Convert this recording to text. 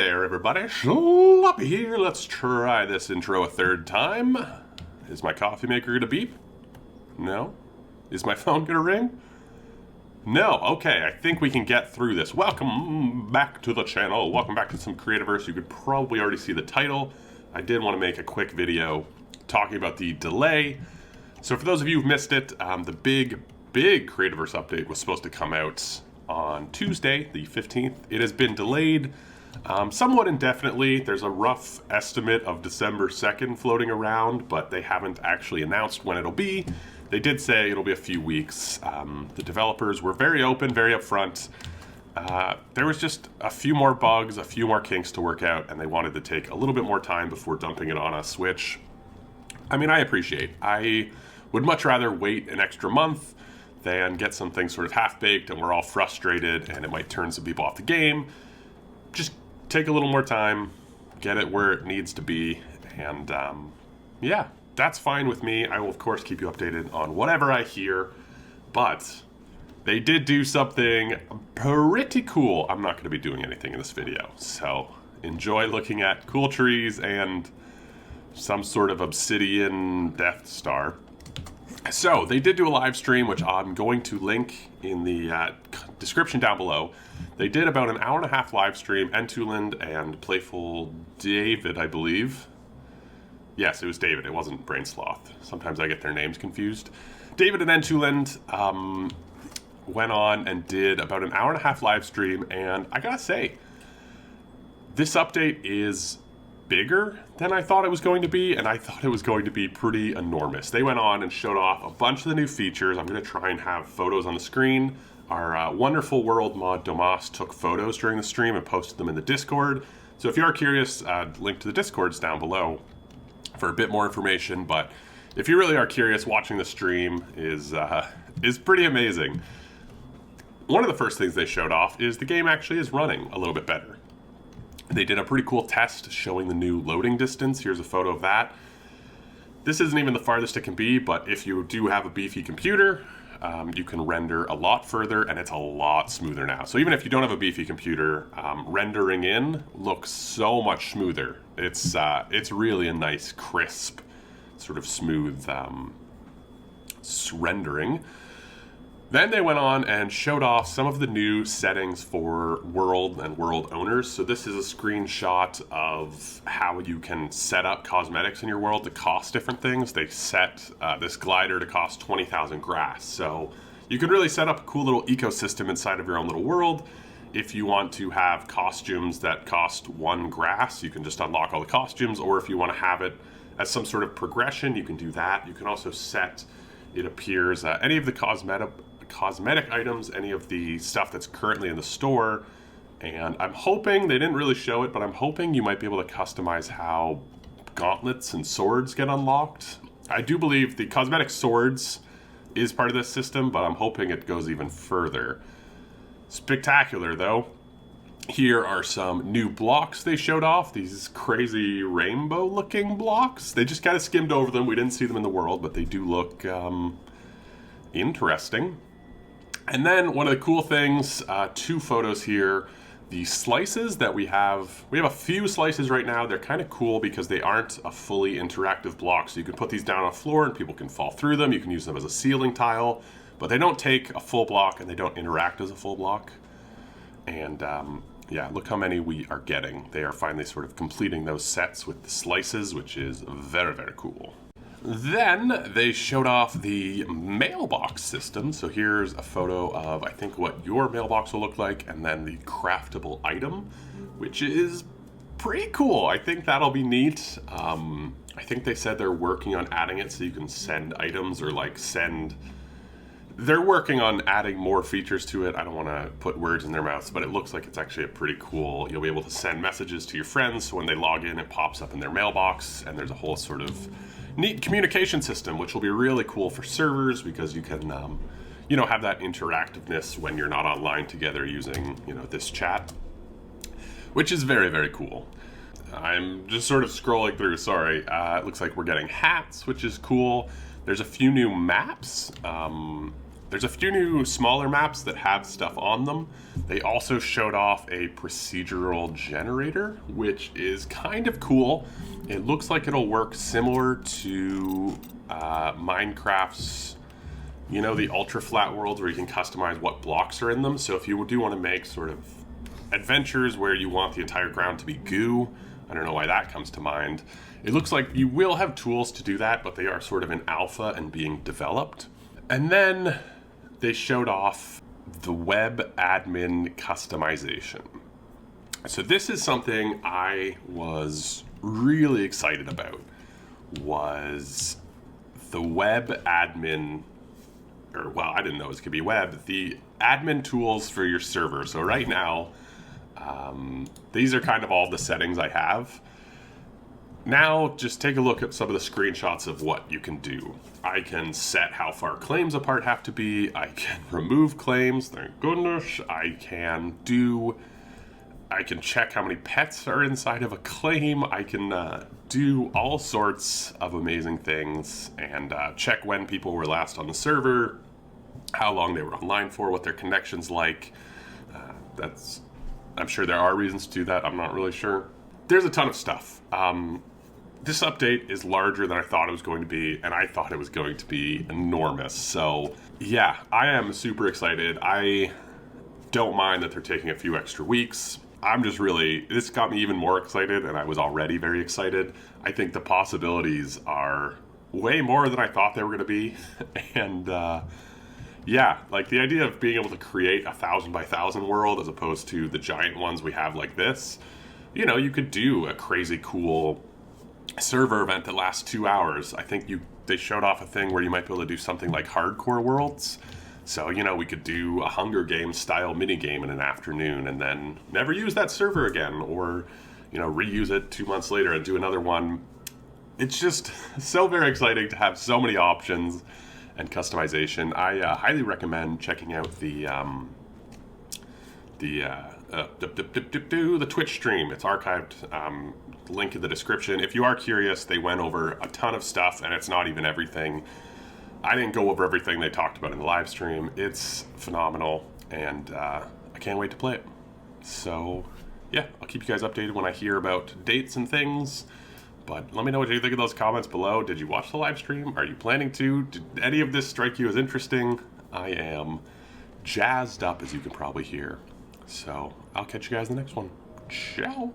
there, everybody. Sloppy here. Let's try this intro a third time. Is my coffee maker gonna beep? No. Is my phone gonna ring? No. Okay, I think we can get through this. Welcome back to the channel. Welcome back to some Creativerse. You could probably already see the title. I did want to make a quick video talking about the delay. So for those of you who've missed it, the big Creativerse update was supposed to come out on Tuesday, the 15th. It has been delayed somewhat indefinitely. There's a rough estimate of December 2nd floating around, but they haven't actually announced when it'll be. They did say it'll be a few weeks. The developers were very open, very upfront. There was just a few more bugs, a few more kinks to work out, and they wanted to take a little bit more time before dumping it on us, which, I mean, I appreciate. I would much rather wait an extra month than get something sort of half-baked and we're all frustrated and it might turn some people off the game. Just take a little more time, get it where it needs to be, and yeah, that's fine with me. I will, of course, keep you updated on whatever I hear, but they did do something pretty cool. I'm not going to be doing anything in this video, so enjoy looking at cool trees and some sort of obsidian Death Star. So, they did do a live stream, which I'm going to link in the description down below. They did about an hour and a half live stream, Entuland and Playful David, I believe. Yes, it was David, it wasn't Brain Sloth. Sometimes I get their names confused. David and Entuland went on and did about an hour and a half live stream, and I gotta say, this update is bigger than I thought it was going to be, and I thought it was going to be pretty enormous. They went on and showed off a bunch of the new features. I'm going to try and have photos on the screen. Our wonderful world mod Domas took photos during the stream and posted them in the Discord. So if you are curious, link to the Discord's down below for a bit more information. But if you really are curious, watching the stream is pretty amazing. One of the first things they showed off is the game actually is running a little bit better. They did a pretty cool test showing the new loading distance. Here's a photo of that. This isn't even the farthest it can be, but if you do have a beefy computer, you can render a lot further, and it's a lot smoother now. So even if you don't have a beefy computer, rendering in looks so much smoother. It's really a nice, crisp, sort of smooth rendering. Then they went on and showed off some of the new settings for world and world owners. So this is a screenshot of how you can set up cosmetics in your world to cost different things. They set this glider to cost 20,000 grass. So you can really set up a cool little ecosystem inside of your own little world. If you want to have costumes that cost 1 grass, you can just unlock all the costumes. Or if you want to have it as some sort of progression, you can do that. You can also set, it appears, any of the cosmetic items, any of the stuff that's currently in the store, and I'm hoping, they didn't really show it, but I'm hoping you might be able to customize how gauntlets and swords get unlocked. I do believe the cosmetic swords is part of this system, but I'm hoping it goes even further. Spectacular, though. Here are some new blocks they showed off, these crazy rainbow-looking blocks. They just kind of skimmed over them. We didn't see them in the world, but they do look interesting. And then one of the cool things, 2 photos here, the slices that we have a few slices right now. They're kind of cool because they aren't a fully interactive block. So you can put these down on the floor and people can fall through them. You can use them as a ceiling tile, but they don't take a full block and they don't interact as a full block. And yeah, look how many we are getting. They are finally sort of completing those sets with the slices, which is very, very cool. Then they showed off the mailbox system. So here's a photo of, I think, what your mailbox will look like, and then the craftable item, which is pretty cool. I think that'll be neat. I think they said they're working on adding it so you can send items or like send... They're working on adding more features to it. I don't want to put words in their mouths, but it looks like it's actually a pretty cool... You'll be able to send messages to your friends, so when they log in, it pops up in their mailbox, and there's a whole sort of neat communication system, which will be really cool for servers because you can, you know, have that interactiveness when you're not online together using, you know, this chat, which is very, very cool. I'm just sort of scrolling through, sorry. It looks like we're getting hats, which is cool. There's a few new maps. There's a few new smaller maps that have stuff on them. They also showed off a procedural generator, which is kind of cool. It looks like it'll work similar to Minecraft's, you know, the ultra flat worlds where you can customize what blocks are in them. So if you do want to make sort of adventures where you want the entire ground to be goo, I don't know why that comes to mind. It looks like you will have tools to do that, but they are sort of in alpha and being developed. And then they showed off the web admin customization. So this is something I was really excited about, was the web admin, or well, I didn't know it was gonna be web, the admin tools for your server. So right now, these are kind of all the settings I have. Now, just take a look at some of the screenshots of what you can do. I can set how far claims apart have to be. I can remove claims, thank goodness. I can check how many pets are inside of a claim. I can do all sorts of amazing things and check when people were last on the server, how long they were online for, what their connection's like. I'm sure there are reasons to do that. I'm not really sure. There's a ton of stuff. This update is larger than I thought it was going to be, and I thought it was going to be enormous. So yeah, I am super excited. I don't mind that they're taking a few extra weeks. This got me even more excited, and I was already very excited. I think the possibilities are way more than I thought they were going to be. And yeah, like the idea of being able to create a 1,000 by 1,000 world as opposed to the giant ones we have like this. You know, you could do a crazy cool server event that lasts 2 hours. I think they showed off a thing where you might be able to do something like hardcore worlds. So, you know, we could do a Hunger Games style minigame in an afternoon and then never use that server again, or, you know, reuse it 2 months later and do another one. It's just so very exciting to have so many options and customization. I highly recommend checking out the Twitch stream. It's archived. Link in the description. If you are curious, they went over a ton of stuff, and it's not even everything. I didn't go over everything they talked about in the live stream. It's phenomenal, and I can't wait to play it. So yeah, I'll keep you guys updated when I hear about dates and things. But let me know what you think of those comments below. Did you watch the live stream? Are you planning to? Did any of this strike you as interesting? I am jazzed up, as you can probably hear. So I'll catch you guys in the next one. Ciao.